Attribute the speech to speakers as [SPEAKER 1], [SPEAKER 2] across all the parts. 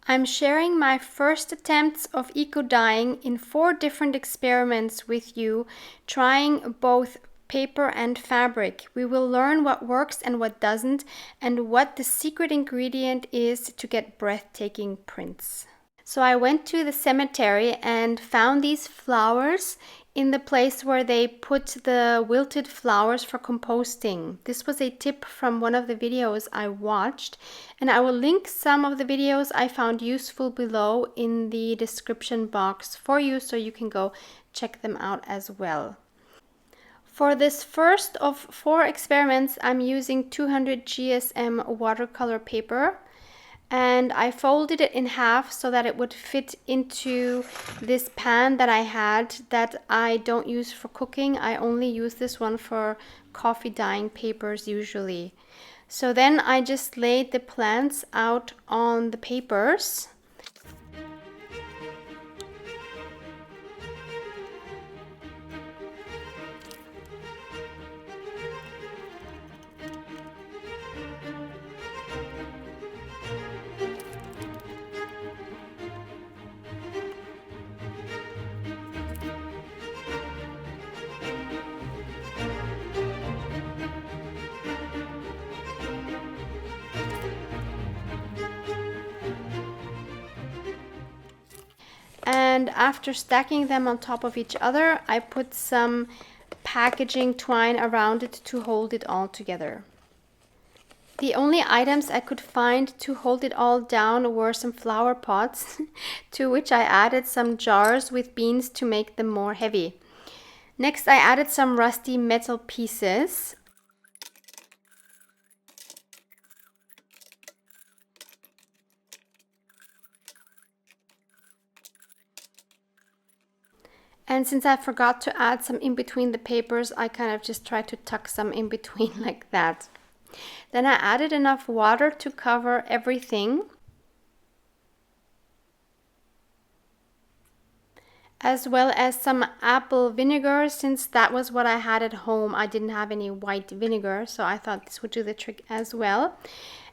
[SPEAKER 1] I'm sharing my first attempts of eco-dyeing in 4 different experiments with you, trying both paper and fabric. We will learn what works and what doesn't, and what the secret ingredient is to get breathtaking prints. So I went to the cemetery and found these flowers in the place where they put the wilted flowers for composting. This was a tip from one of the videos I watched, and I will link some of the videos I found useful below in the description box for you, so you can go check them out as well. For this first of 4 experiments, I'm using 200 GSM watercolor paper. And I folded it in half so that it would fit into this pan that I had that I don't use for cooking. I only use this one for coffee dyeing papers usually. So then I just laid the plants out on the papers. And after stacking them on top of each other, I put some packaging twine around it to hold it all together. The only items I could find to hold it all down were some flower pots, to which I added some jars with beans to make them more heavy. Next, I added some rusty metal pieces. And since I forgot to add some in between the papers, I kind of just tried to tuck some in between like that. Then I added enough water to cover everything, as well as some apple vinegar, since that was what I had at home. I didn't have any white vinegar, so I thought this would do the trick as well.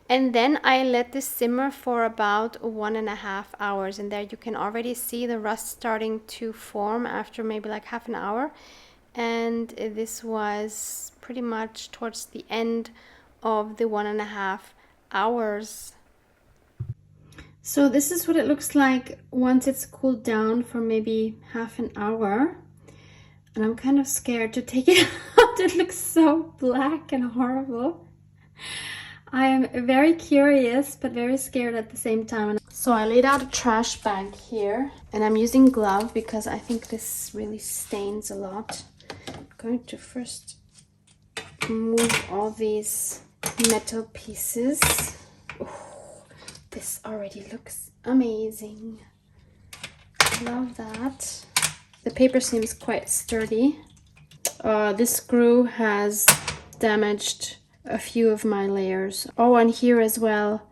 [SPEAKER 1] And then I let this simmer for about 1.5 hours, and there you can already see the rust starting to form after maybe like half an hour. And this was pretty much towards the end of the 1.5 hours. So this is what it looks like once it's cooled down for maybe half an hour. And I'm kind of scared to take it out. It looks so black and horrible. I am very curious, but very scared at the same time. So I laid out a trash bag here, and I'm using glove because I think this really stains a lot. I'm going to first remove all these metal pieces. Oh, this already looks amazing. Love that. The paper seems quite sturdy. This screw has damaged a few of my layers. Oh, and here as well.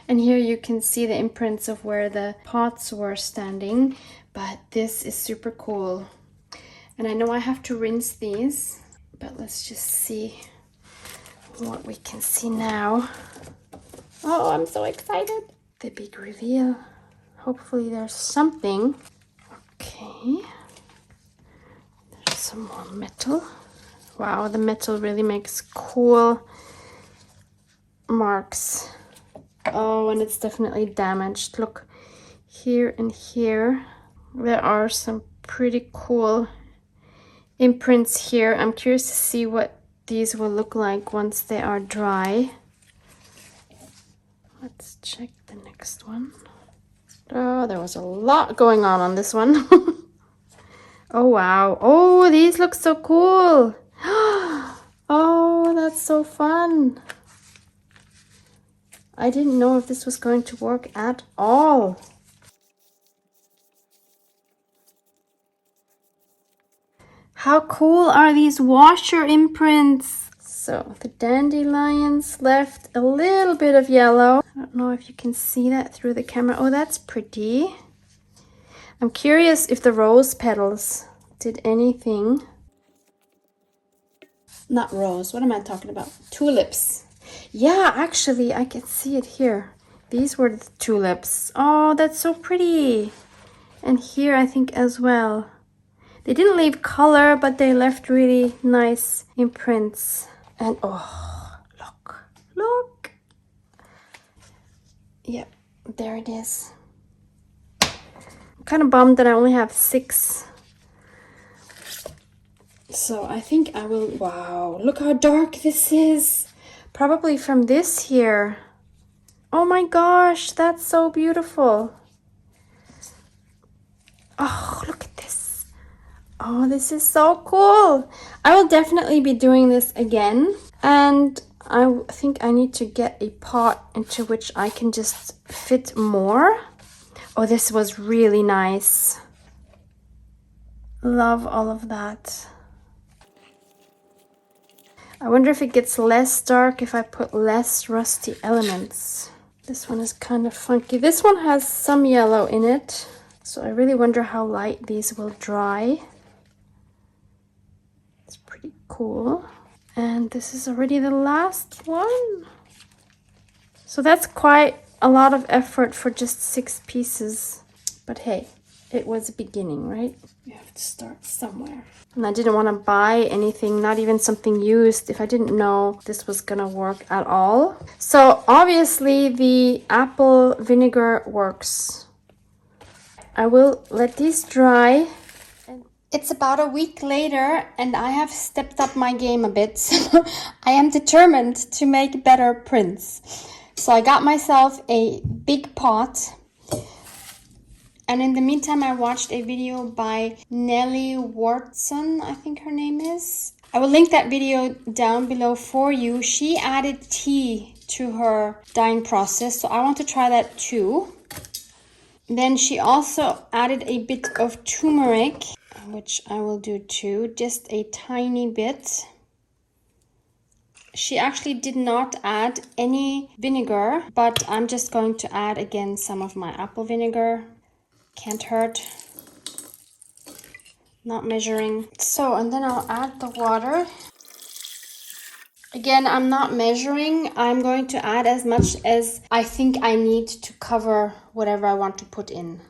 [SPEAKER 1] And here you can see the imprints of where the pots were standing, but this is super cool. And I know I have to rinse these, but let's just see what we can see now. Oh, I'm so excited. The big reveal. Hopefully there's something. Okay. There's some more metal. Wow, the metal really makes cool marks. Oh, and it's definitely damaged. Look, here and here, there are some pretty cool imprints here. I'm curious to see what these will look like once they are dry. Let's check the next one. Oh, there was a lot going on this one. Oh, wow. Oh, these look so cool. Oh, that's so fun. I didn't know if this was going to work at all. How cool are these washer imprints? So the dandelions left a little bit of yellow. I don't know if you can see that through the camera. Oh, that's pretty. I'm curious if the rose petals did anything. Not rose, what am I talking about? Tulips. Yeah, actually, I can see it here. These were the tulips. Oh, that's so pretty. And here I think as well. They didn't leave color, but they left really nice imprints. And oh, look. Yep, there it is. I'm kind of bummed that I only have 6. So I think I will, wow, look how dark this is. Probably from this here. Oh my gosh, that's so beautiful. Oh, look at this. Oh, this is so cool. I will definitely be doing this again. And I think I need to get a pot into which I can just fit more. Oh, this was really nice. Love all of that. I wonder if it gets less dark if I put less rusty elements. This one is kind of funky. This one has some yellow in it. So I really wonder how light these will dry. It's pretty cool. And this is already the last one. So that's quite a lot of effort for just 6 pieces. But hey, it was a beginning, right? You have to start somewhere. And I didn't want to buy anything, not even something used, if I didn't know this was gonna work at all. So obviously the apple vinegar works. I will let these dry. It's about a week later and I have stepped up my game a bit. So I am determined to make better prints. So I got myself a big pot. And in the meantime, I watched a video by Nellie Watson, I think her name is. I will link that video down below for you. She added tea to her dyeing process, so I want to try that too. Then she also added a bit of turmeric, which I will do too, just a tiny bit. She actually did not add any vinegar, but I'm just going to add again some of my apple vinegar. Can't hurt. Not measuring. So, and then I'll add the water. Again, I'm not measuring. I'm going to add as much as I think I need to cover whatever I want to put in.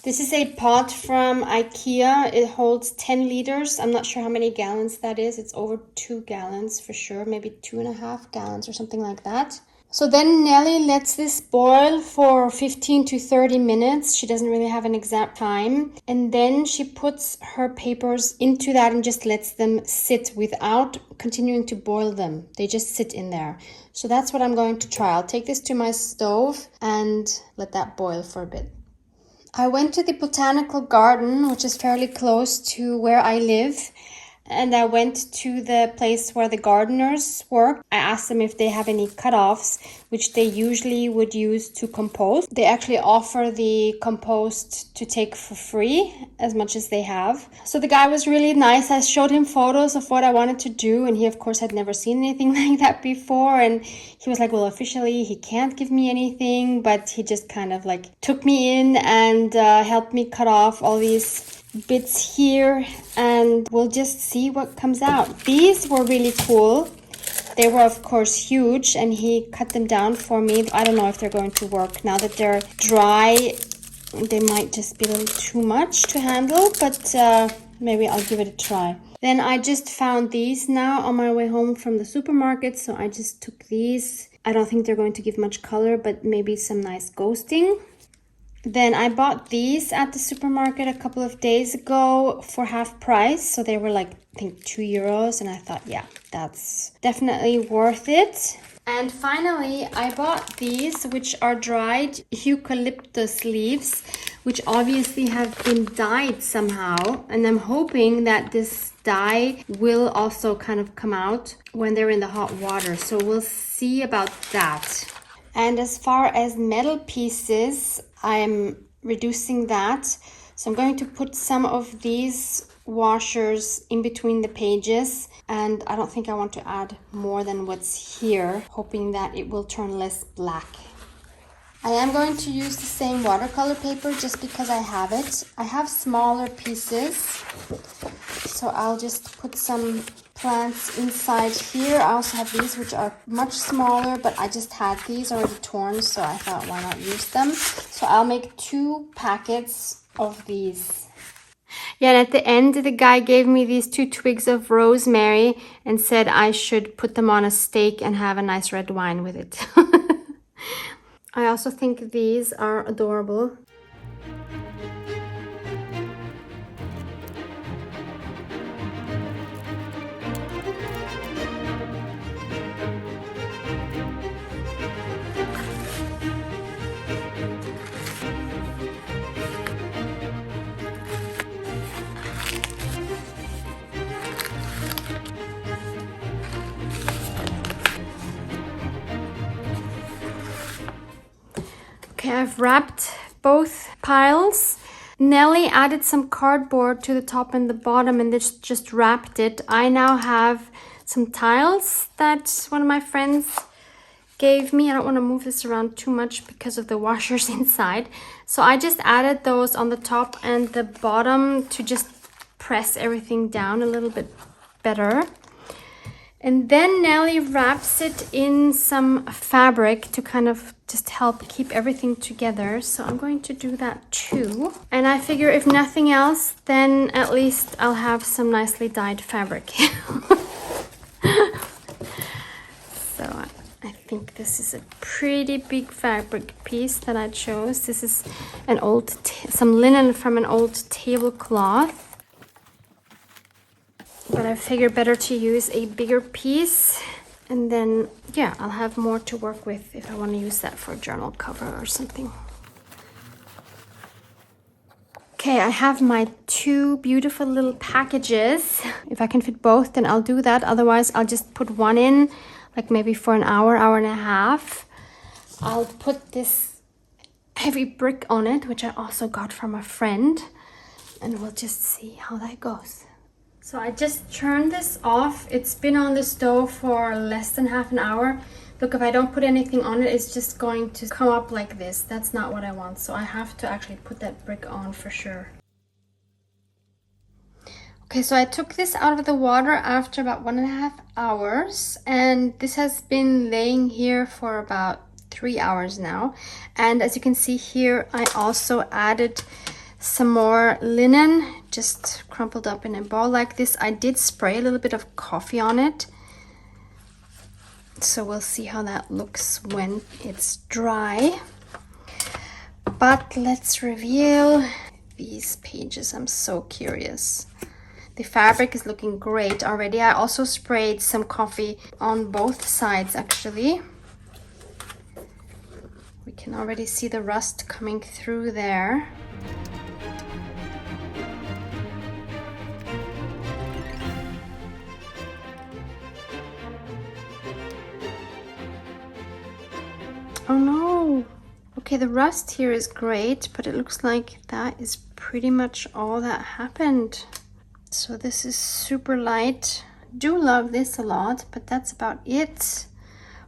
[SPEAKER 1] This is a pot from IKEA. It holds 10 liters. I'm not sure how many gallons that is. It's over 2 gallons for sure. Maybe 2.5 gallons or something like that. So then Nellie lets this boil for 15 to 30 minutes. She doesn't really have an exact time. And then she puts her papers into that and just lets them sit without continuing to boil them. They just sit in there. So that's what I'm going to try. I'll take this to my stove and let that boil for a bit. I went to the botanical garden, which is fairly close to where I live. And I went to the place where the gardeners work. I asked them if they have any cutoffs, which they usually would use to compost. They actually offer the compost to take for free, as much as they have. So the guy was really nice. I showed him photos of what I wanted to do, and he, of course, had never seen anything like that before. And he was like, well, officially, he can't give me anything, but he just kind of like took me in and helped me cut off all these bits here, and we'll just see what comes out. These were really cool. They were of course huge, and he cut them down for me. I don't know if they're going to work now that they're dry. They might just be a little too much to handle, but maybe I'll give it a try. Then I just found these now on my way home from the supermarket, so I just took these. I don't think they're going to give much color, but maybe some nice ghosting. Then I bought these at the supermarket a couple of days ago for half price. So they were like, I think €2. And I thought, yeah, that's definitely worth it. And finally, I bought these, which are dried eucalyptus leaves, which obviously have been dyed somehow. And I'm hoping that this dye will also kind of come out when they're in the hot water. So we'll see about that. And as far as metal pieces, I'm reducing that. So I'm going to put some of these washers in between the pages. And I don't think I want to add more than what's here, hoping that it will turn less black. I am going to use the same watercolor paper just because I have it. I have smaller pieces, so I'll just put some plants inside here. I also have these, which are much smaller, but I just had these already torn, so I thought, why not use them? So I'll make 2 packets of these. Yeah, and at the end, the guy gave me these 2 twigs of rosemary and said I should put them on a steak and have a nice red wine with it. I also think these are adorable. Okay, I've wrapped both piles. Nelly added some cardboard to the top and the bottom and just wrapped it. I now have some tiles that one of my friends gave me. I don't want to move this around too much because of the washers inside. So I just added those on the top and the bottom to just press everything down a little bit better. And then Nelly wraps it in some fabric to kind of just help keep everything together. So I'm going to do that too. And I figure if nothing else, then at least I'll have some nicely dyed fabric. So I think this is a pretty big fabric piece that I chose. This is an old, some linen from an old tablecloth. But I figure better to use a bigger piece, and then yeah, I'll have more to work with if I want to use that for a journal cover or something. Okay, I have my 2 beautiful little packages. If I can fit both, then I'll do that. Otherwise, I'll just put one in, like maybe for an hour, hour and a half. I'll put this heavy brick on it, which I also got from a friend, and we'll just see how that goes. So I just turned this off. It's been on the stove for less than half an hour. Look, if I don't put anything on it, it's just going to come up like this. That's not what I want. So I have to actually put that brick on for sure. Okay, so I took this out of the water after about 1.5 hours. And this has been laying here for about 3 hours now. And as you can see here, I also added some more linen, just crumpled up in a ball like this. I did spray a little bit of coffee on it, so we'll see how that looks when it's dry. But let's reveal these pages. I'm so curious. The fabric is looking great already. I also sprayed some coffee on both sides actually. We can already see the rust coming through there. Oh no! Okay, the rust here is great, but it looks like that is pretty much all that happened. So this is super light. Do love this a lot, but that's about it.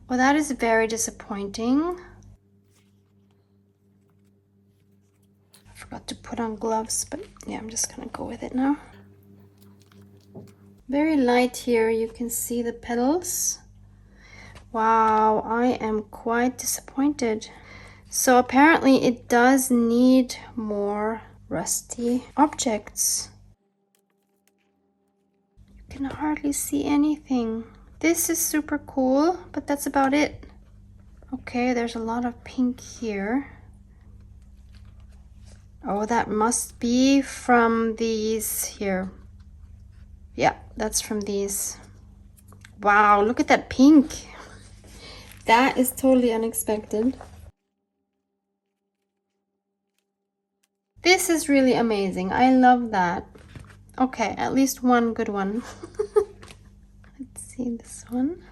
[SPEAKER 1] Well, that is very disappointing. I forgot to put on gloves, but yeah, I'm just gonna go with it now. Very light here, you can see the petals. Wow, I am quite disappointed. So apparently it does need more rusty objects. You can hardly see anything. This is super cool, but that's about it. Okay, there's a lot of pink here. Oh, that must be from these here. Yeah, that's from these. Wow, look at that pink. That is totally unexpected. This is really amazing. I love that. Okay, at least one good one. Let's see this one.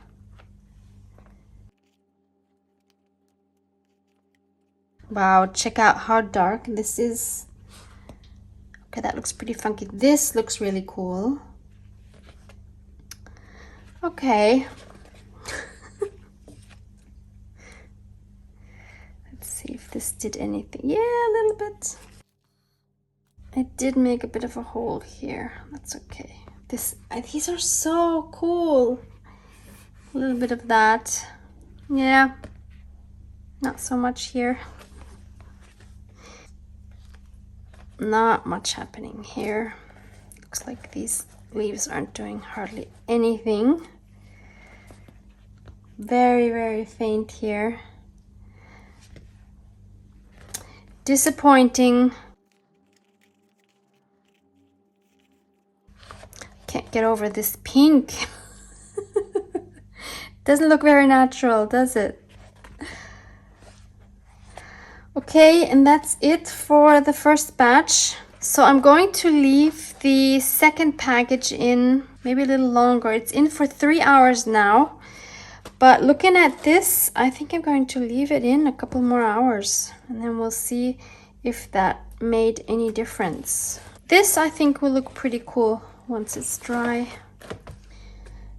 [SPEAKER 1] Wow, check out how dark this is. Okay, that looks pretty funky. This looks really cool. Okay. Let's see if this did anything. Yeah, a little bit. It did make a bit of a hole here. That's okay. These are so cool. A little bit of that. Yeah, not so much here. Not much happening here. Looks like these leaves aren't doing hardly anything. Very, very faint here. Disappointing. Can't get over this pink. Doesn't look very natural, does it? Okay, and that's it for the first batch. So I'm going to leave the second package in maybe a little longer. It's in for 3 hours now. But looking at this, I think I'm going to leave it in a couple more hours. And then we'll see if that made any difference. This I think will look pretty cool once it's dry.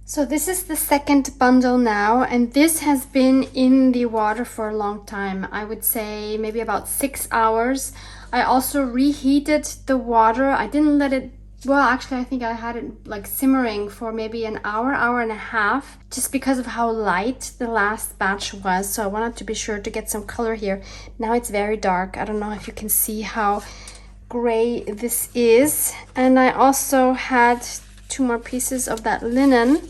[SPEAKER 1] So this is the second bundle now, and this has been in the water for a long time. I would say maybe about 6 hours. I also reheated the water. I didn't let it, well, actually I think I had it like simmering for maybe an hour, hour and a half, just because of how light the last batch was. So I wanted to be sure to get some color here. Now it's very dark. I don't know if you can see how gray this is. And I also had 2 more pieces of that linen.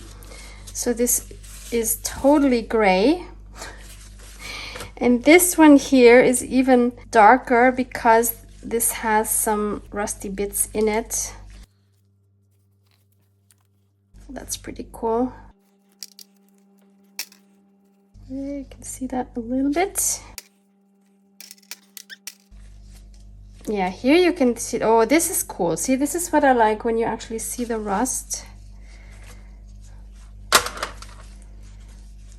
[SPEAKER 1] So this is totally gray. And this one here is even darker because this has some rusty bits in it. That's pretty cool. You can see that a little bit. Yeah, here you can see, oh, this is cool. See, this is what I like when you actually see the rust.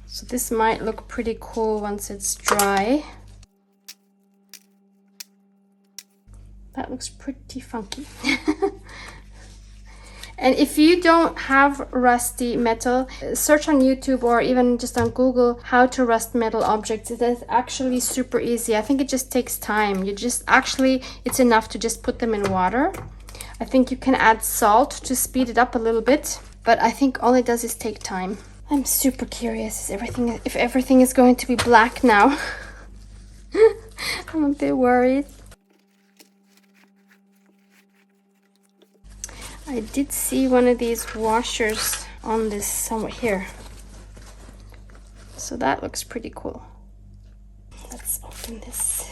[SPEAKER 1] So this might look pretty cool once it's dry. That looks pretty funky. And if you don't have rusty metal, search on YouTube or even just on Google how to rust metal objects. It is actually super easy. I think it just takes time. It's enough to just put them in water. I think you can add salt to speed it up a little bit, but I think all it does is take time. I'm super curious if everything is going to be black now. I'm a bit worried. I did see one of these washers on this somewhere here. So that looks pretty cool. Let's open this.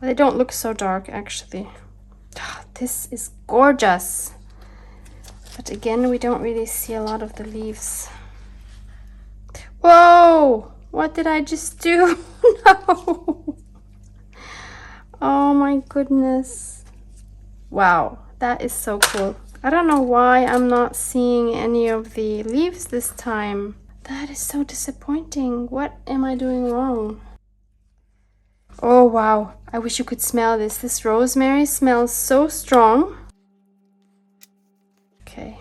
[SPEAKER 1] Well, they don't look so dark actually. This is gorgeous. But again, we don't really see a lot of the leaves. Whoa! What did I just do? No! Oh my goodness. Wow, that is so cool. I don't know why I'm not seeing any of the leaves this time. That is so disappointing. What am I doing wrong? Oh wow, I wish you could smell this. This rosemary smells so strong. Okay,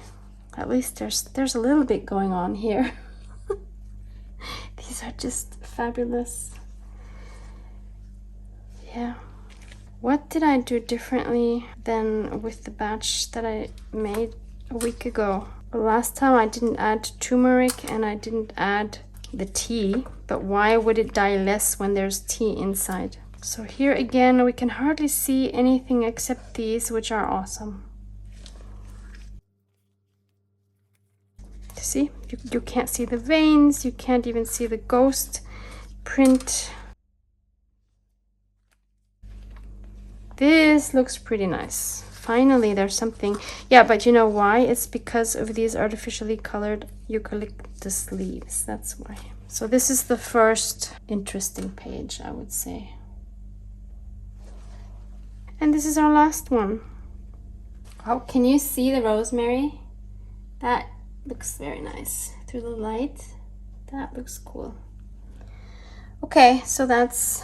[SPEAKER 1] at least there's a little bit going on here. These are just fabulous. Yeah. What did I do differently than with the batch that I made a week ago? Last time I didn't add turmeric and I didn't add the tea, but why would it dye less when there's tea inside? So here again, we can hardly see anything except these, which are awesome. See, you can't see the veins, you can't even see the ghost print. This looks pretty nice. Finally, there's something. Yeah, but you know why? It's because of these artificially colored eucalyptus leaves. That's why. So this is the first interesting page, I would say. And this is our last one. Oh, can you see the rosemary? That looks very nice through the light. That looks cool. Okay, so that's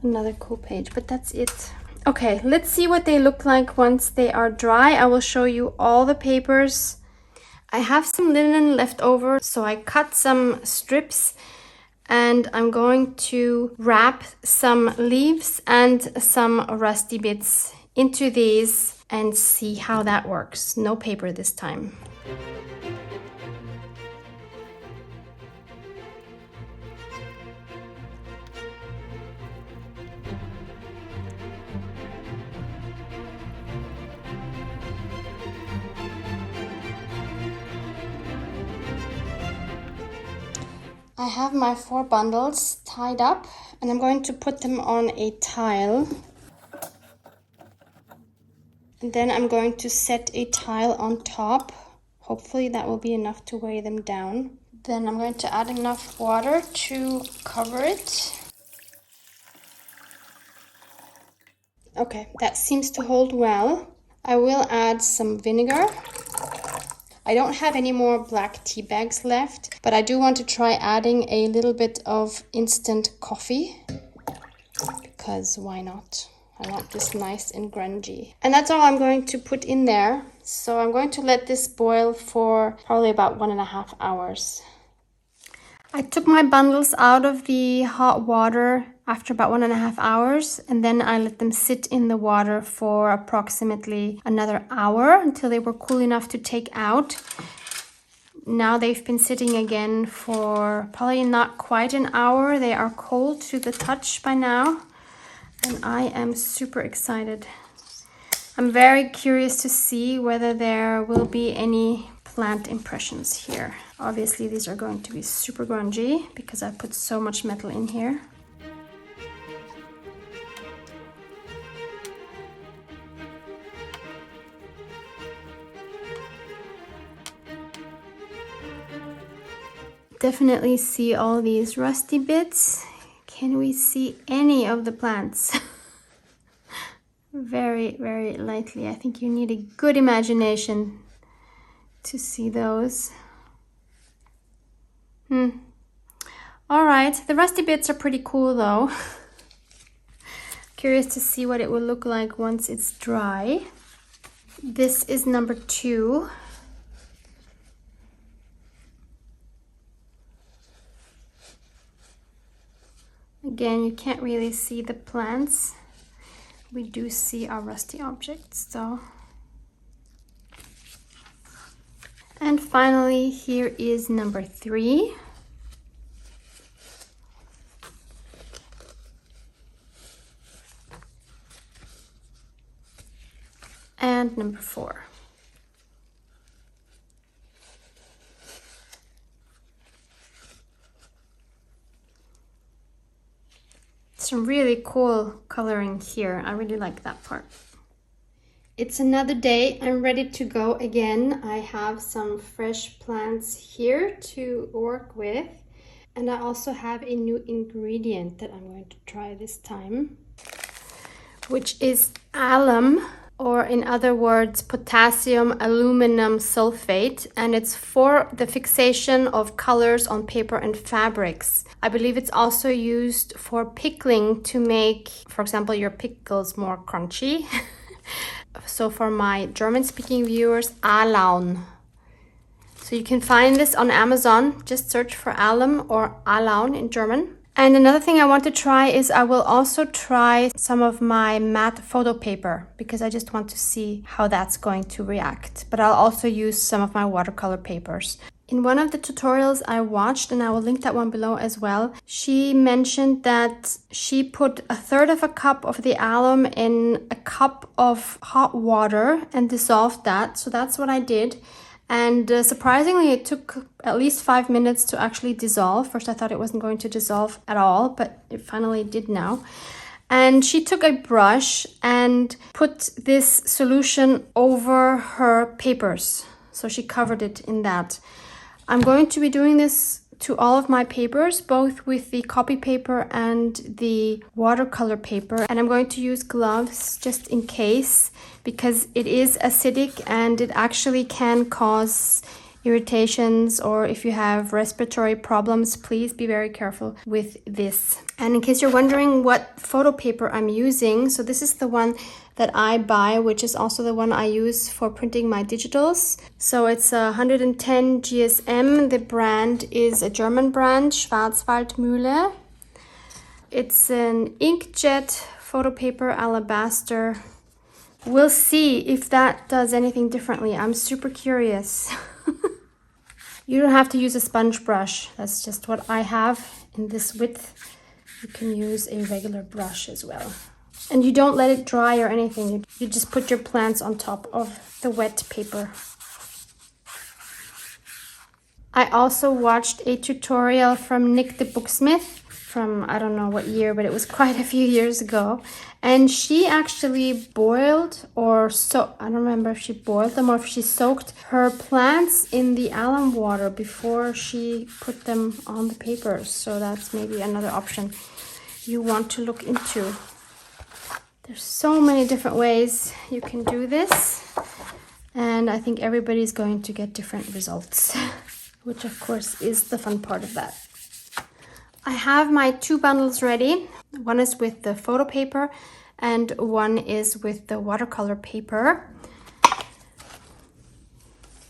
[SPEAKER 1] another cool page, but that's it. Okay, let's see what they look like once they are dry. I will show you all the papers. I have some linen left over, so I cut some strips and I'm going to wrap some leaves and some rusty bits into these and see how that works. No paper this time. I have my 4 bundles tied up and I'm going to put them on a tile. And then I'm going to set a tile on top. Hopefully that will be enough to weigh them down. Then I'm going to add enough water to cover it. Okay, that seems to hold well. I will add some vinegar. I don't have any more black tea bags left, but I do want to try adding a little bit of instant coffee, because why not? I want this nice and grungy. And that's all I'm going to put in there. So I'm going to let this boil for probably about 1.5 hours. I took my bundles out of the hot water after about 1.5 hours, and then I let them sit in the water for approximately another hour until they were cool enough to take out. Now they've been sitting again for probably not quite an hour. They are cold to the touch by now, and I am super excited. I'm very curious to see whether there will be any plant impressions here. Obviously these are going to be super grungy because I put so much metal in here. Definitely see all these rusty bits. Can we see any of the plants? Very, very lightly. I think you need a good imagination to see those. All right, the rusty bits are pretty cool though. Curious to see what it will look like once it's dry. This is number 2. Again, you can't really see the plants. We do see our rusty objects though. And finally, here is number 3. And number 4. Some really cool coloring here. I really like that part. It's another day. I'm ready to go again. I have some fresh plants here to work with. And I also have a new ingredient that I'm going to try this time, which is alum, or in other words, potassium aluminum sulfate, and it's for the fixation of colors on paper and fabrics. I believe it's also used for pickling to make, for example, your pickles more crunchy. So for my German-speaking viewers, Alaun. So you can find this on Amazon. Just search for alum or Alaun in German. And another thing I want to try is I will also try some of my matte photo paper, because I just want to see how that's going to react. But I'll also use some of my watercolor papers. In one of the tutorials I watched, and I will link that one below as well, she mentioned that she put 1/3 of a cup of the alum in a cup of hot water and dissolved that. So that's what I did. And surprisingly, it took at least 5 minutes to actually dissolve. First, I thought it wasn't going to dissolve at all, but it finally did now. And she took a brush and put this solution over her papers. So she covered it in that. I'm going to be doing this to all of my papers, both with the copy paper and the watercolor paper. And I'm going to use gloves just in case, because it is acidic and it actually can cause irritations, or if you have respiratory problems, please be very careful with this. And in case you're wondering what photo paper I'm using, so this is the one that I buy, which is also the one I use for printing my digitals. So it's 110 GSM. The brand is a German brand, Schwarzwaldmühle. It's an inkjet photo paper alabaster. We'll see if that does anything differently. I'm super curious. You don't have to use a sponge brush. That's just what I have in this width. You can use a regular brush as well. And you don't let it dry or anything. You just put your plants on top of the wet paper. I also watched a tutorial from Nick the Booksmith from I don't know what year, but it was quite a few years ago. And she actually boiled or I don't remember if she boiled them or if she soaked her plants in the alum water before she put them on the papers. So that's maybe another option you want to look into. There's so many different ways you can do this. And I think everybody's going to get different results. Which of course is the fun part of that. I have my 2 bundles ready. One is with the photo paper and one is with the watercolor paper.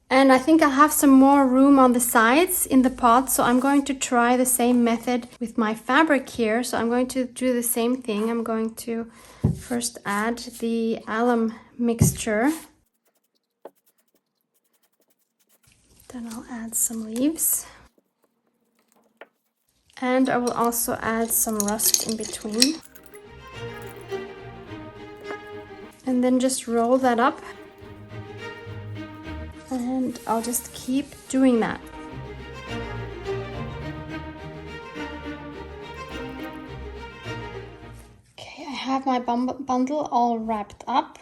[SPEAKER 1] And I think I'll have some more room on the sides in the pot, so I'm going to try the same method with my fabric here. So I'm going to do the same thing. I'm going to first add the alum mixture. Then I'll add some leaves. And I will also add some rust in between. And then just roll that up. And I'll just keep doing that. Okay, I have my bundle all wrapped up.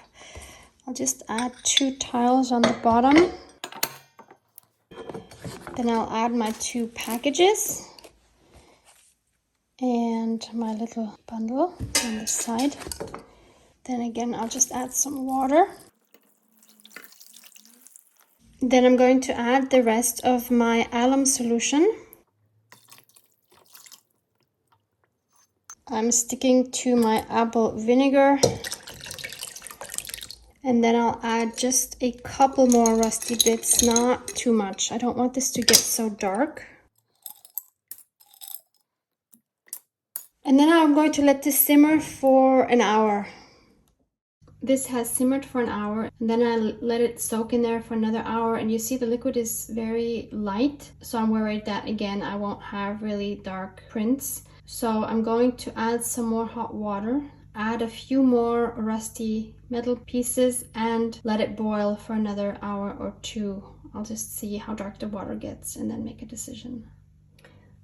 [SPEAKER 1] I'll just add 2 tiles on the bottom. Then I'll add my 2 packages and my little bundle on the side. Then again, I'll just add some water. Then I'm going to add the rest of my alum solution. I'm sticking to my apple vinegar. And then I'll add just a couple more rusty bits, not too much. I don't want this to get so dark. And then I'm going to let this simmer for an hour. This has simmered for an hour, and then I let it soak in there for another hour, and you see the liquid is very light, so I'm worried that again I won't have really dark prints. So I'm going to add some more hot water, add a few more rusty metal pieces, and let it boil for another hour or 2. I'll just see how dark the water gets and then make a decision.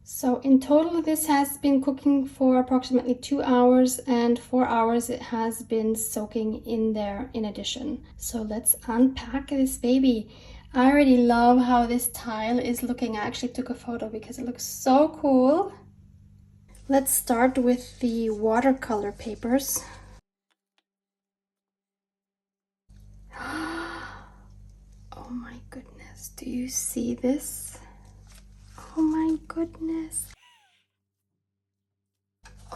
[SPEAKER 1] So in total, this has been cooking for approximately 2 hours, and 4 hours it has been soaking in there in addition. So let's unpack this baby. I already love how this tile is looking. I actually took a photo because it looks so cool. Let's start with the watercolor papers. Oh my goodness, do you see this? Oh my goodness.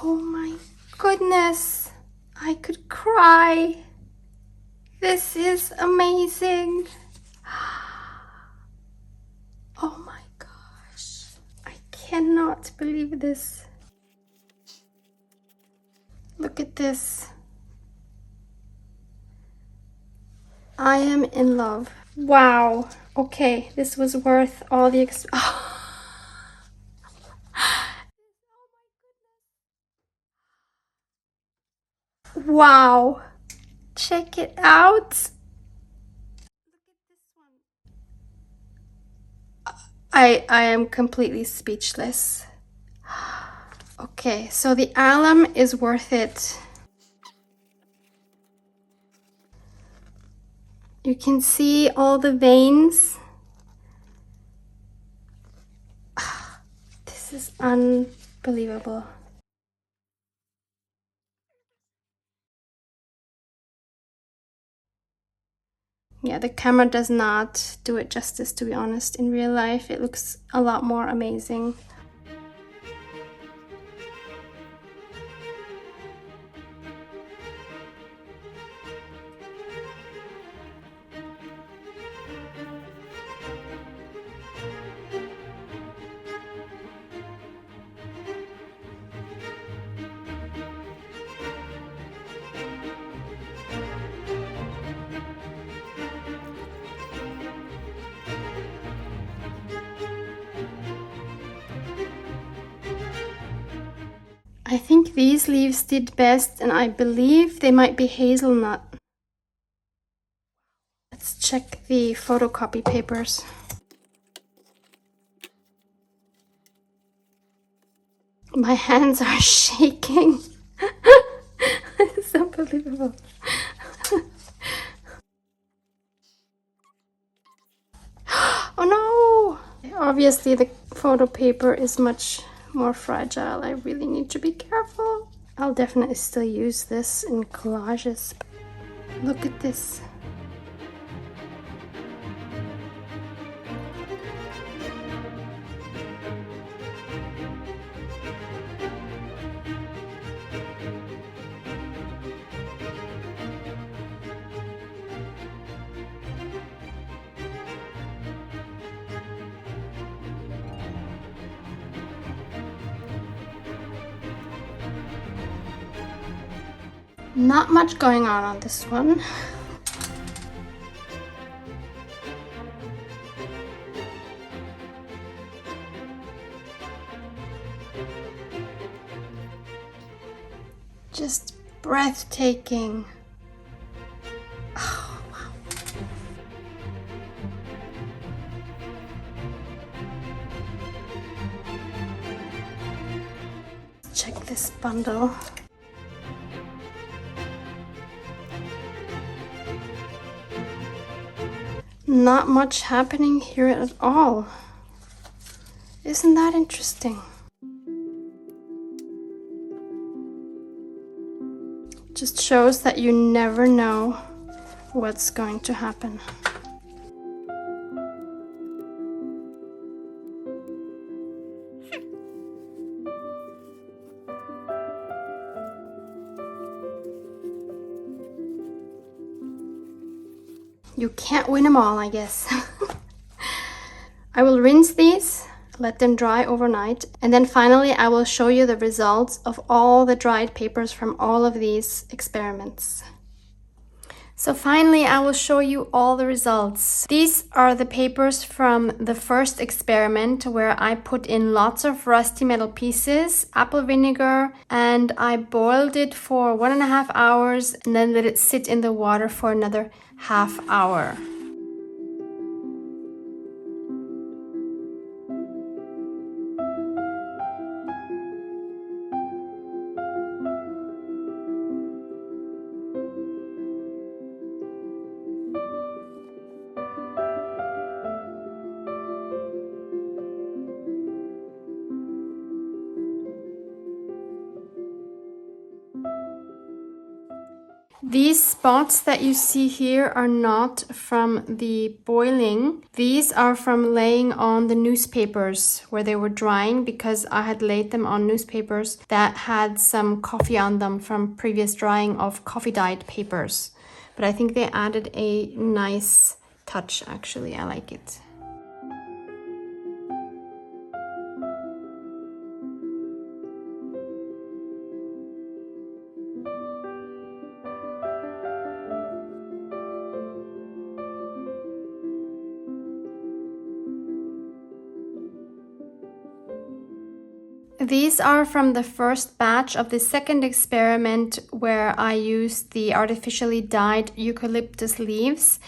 [SPEAKER 1] Oh my goodness. I could cry. This is amazing. Oh my gosh. I cannot believe this. Look at this. I am in love. Wow. Okay, this was worth all the Wow. Check it out. I am completely speechless. Okay, so the alum is worth it. You can see all the veins. This is unbelievable. Yeah, the camera does not do it justice, to be honest. In real life, it looks a lot more amazing. I think these leaves did best, and I believe they might be hazelnut. Let's check the photocopy papers. My hands are shaking. It's unbelievable. Oh no! Obviously the photo paper is much more fragile. I really need to be careful. I'll definitely still use this in collages. Look at this. Not much going on this one. Just breathtaking. Oh, wow. Check this bundle. Not much happening here at all. Isn't that interesting? Just shows that you never know what's going to happen. You can't win them all, I guess. I will rinse these, let them dry overnight, and then finally I will show you the results of all the dried papers from all of these experiments. So finally, I will show you all the results. These are the papers from the first experiment where I put in lots of rusty metal pieces, apple vinegar, and I boiled it for 1.5 hours and then let it sit in the water for another half hour. These spots that you see here are not from the boiling. These are from laying on the newspapers where they were drying, because I had laid them on newspapers that had some coffee on them from previous drying of coffee dyed papers. But I think they added a nice touch, actually. I like it. These are from the first batch of the second experiment where I used the artificially dyed eucalyptus leaves.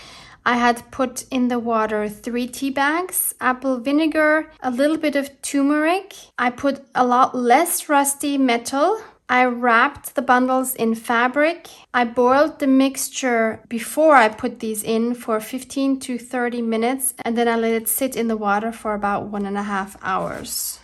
[SPEAKER 1] I had put in the water 3 tea bags, apple vinegar, a little bit of turmeric. I put a lot less rusty metal. I wrapped the bundles in fabric. I boiled the mixture before I put these in for 15 to 30 minutes, and then I let it sit in the water for about 1.5 hours.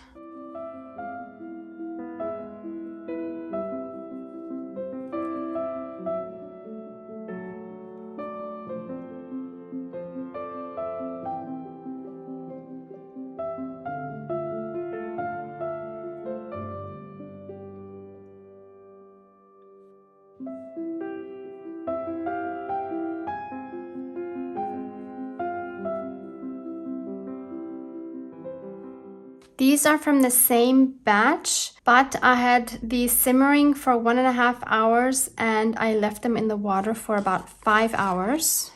[SPEAKER 1] These are from the same batch, but I had these simmering for 1.5 hours and I left them in the water for about 5 hours.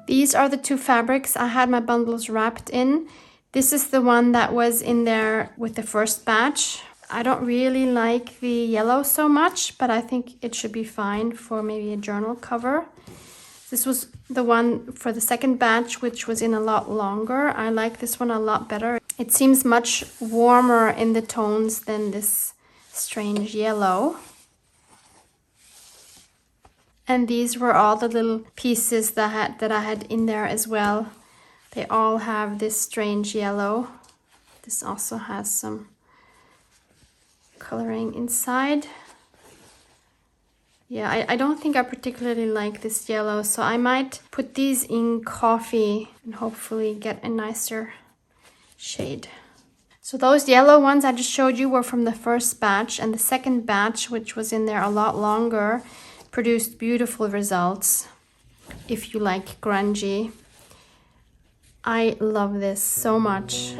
[SPEAKER 1] These are the two fabrics I had my bundles wrapped in. This is the one that was in there with the first batch. I don't really like the yellow so much, but I think it should be fine for maybe a journal cover. This was the one for the second batch, which was in a lot longer. I like this one a lot better. It seems much warmer in the tones than this strange yellow. And these were all the little pieces that I had in there as well. They all have this strange yellow. This also has some coloring inside. Yeah, I don't think I particularly like this yellow, so I might put these in coffee and hopefully get a nicer shade. So those yellow ones I just showed you were from the first batch, and the second batch, which was in there a lot longer, produced beautiful results if you like grungy. I love this so much.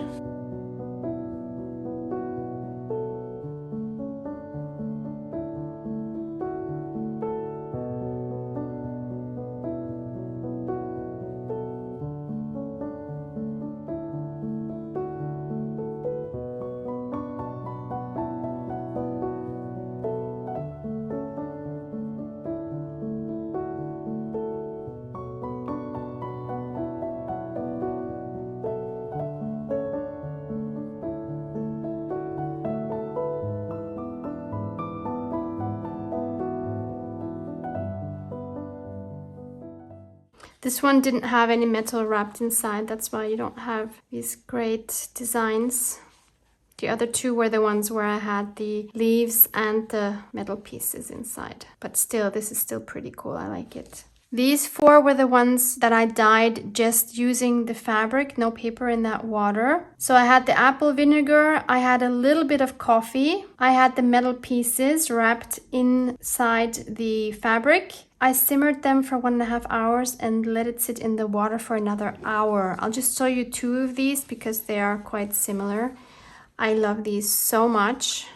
[SPEAKER 1] This one didn't have any metal wrapped inside, that's why you don't have these great designs. The other two were the ones where I had the leaves and the metal pieces inside. But still, this is still pretty cool, I like it. These four were the ones that I dyed just using the fabric, no paper in that water. So I had the apple vinegar, I had a little bit of coffee, I had the metal pieces wrapped inside the fabric. I simmered them for 1.5 hours and let it sit in the water for another hour. I'll just show you two of these because they are quite similar. I love these so much.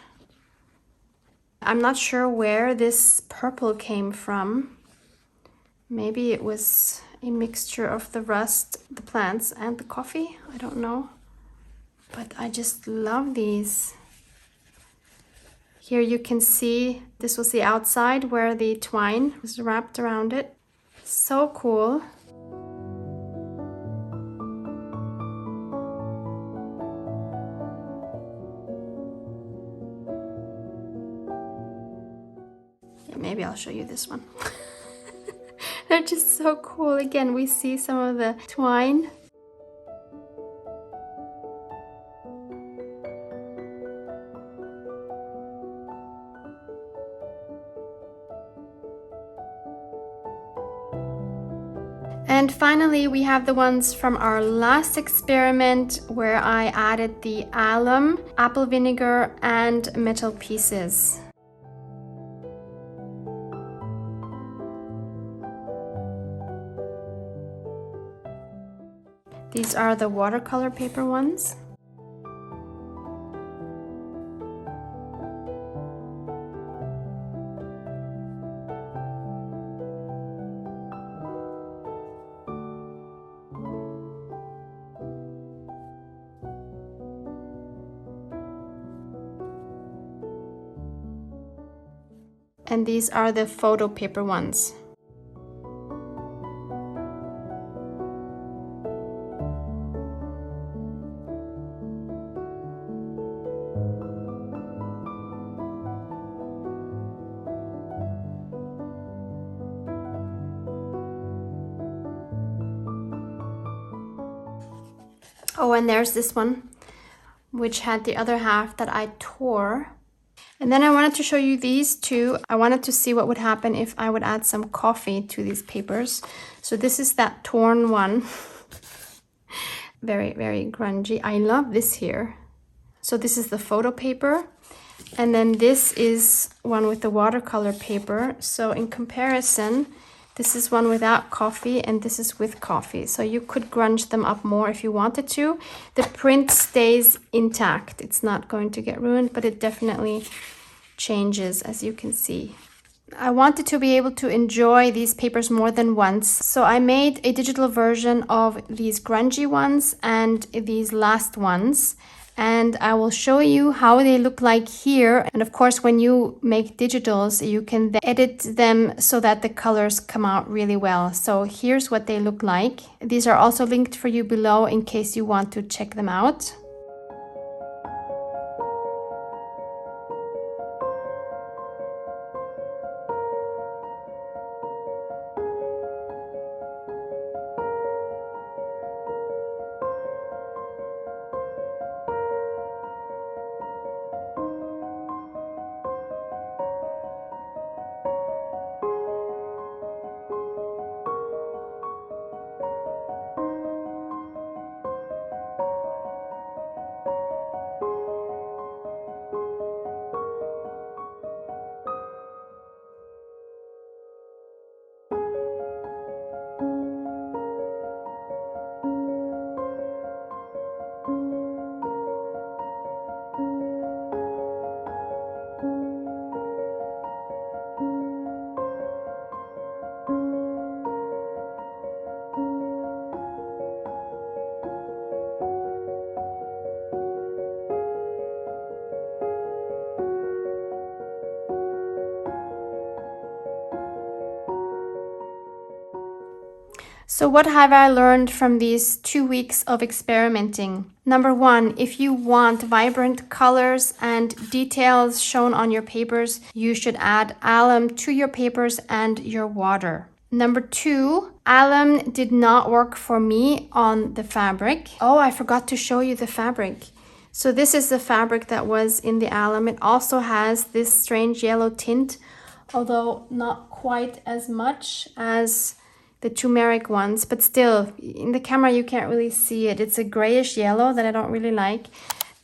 [SPEAKER 1] I'm not sure where this purple came from. Maybe it was a mixture of the rust, the plants, and the coffee. I don't know. But I just love these. Here you can see this was the outside where the twine was wrapped around it. So cool. Yeah, maybe I'll show you this one. They're just so cool. Again, we see some of the twine. And finally, we have the ones from our last experiment where I added the alum, apple vinegar, and metal pieces. These are the watercolor paper ones. And these are the photo paper ones. Oh, and there's this one, which had the other half that I tore. And then I wanted to show you these two. I wanted to see what would happen if I would add some coffee to these papers. So this is that torn one. Very, very grungy. I love this here. So this is the photo paper. And then this is one with the watercolor paper. So in comparison, this is one without coffee and this is with coffee. So you could grunge them up more if you wanted to. The print stays intact. It's not going to get ruined, but it definitely changes, as you can see. I wanted to be able to enjoy these papers more than once, so I made a digital version of these grungy ones and these last ones, and I will show you how they look like here. And of course, when you make digitals, you can then edit them so that the colors come out really well. So here's what they look like. These are also linked for you below in case you want to check them out. So what have I learned from these 2 weeks of experimenting? Number one, if you want vibrant colors and details shown on your papers, you should add alum to your papers and your water. Number two, alum did not work for me on the fabric. Oh, I forgot to show you the fabric. So this is the fabric that was in the alum. It also has this strange yellow tint, although not quite as much as the turmeric ones, but still in the camera you can't really see it. It's a grayish yellow that I don't really like,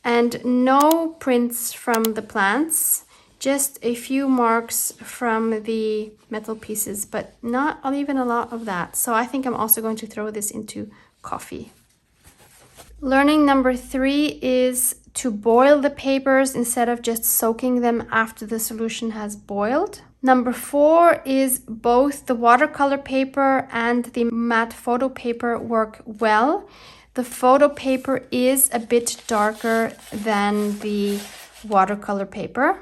[SPEAKER 1] and no prints from the plants, just a few marks from the metal pieces, but not even a lot of that. So I think I'm also going to throw this into coffee. Learning number three is to boil the papers instead of just soaking them after the solution has boiled. Number four is both the watercolor paper and the matte photo paper work well. The photo paper is a bit darker than the watercolor paper.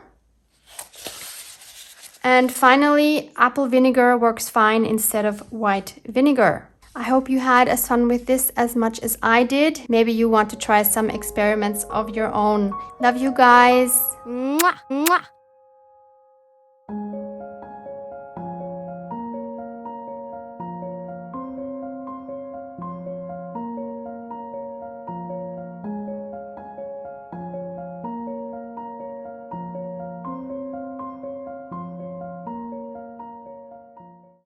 [SPEAKER 1] And finally, apple vinegar works fine instead of white vinegar. I hope you had as fun with this as much as I did. Maybe you want to try some experiments of your own. Love you guys. Mwah, mwah.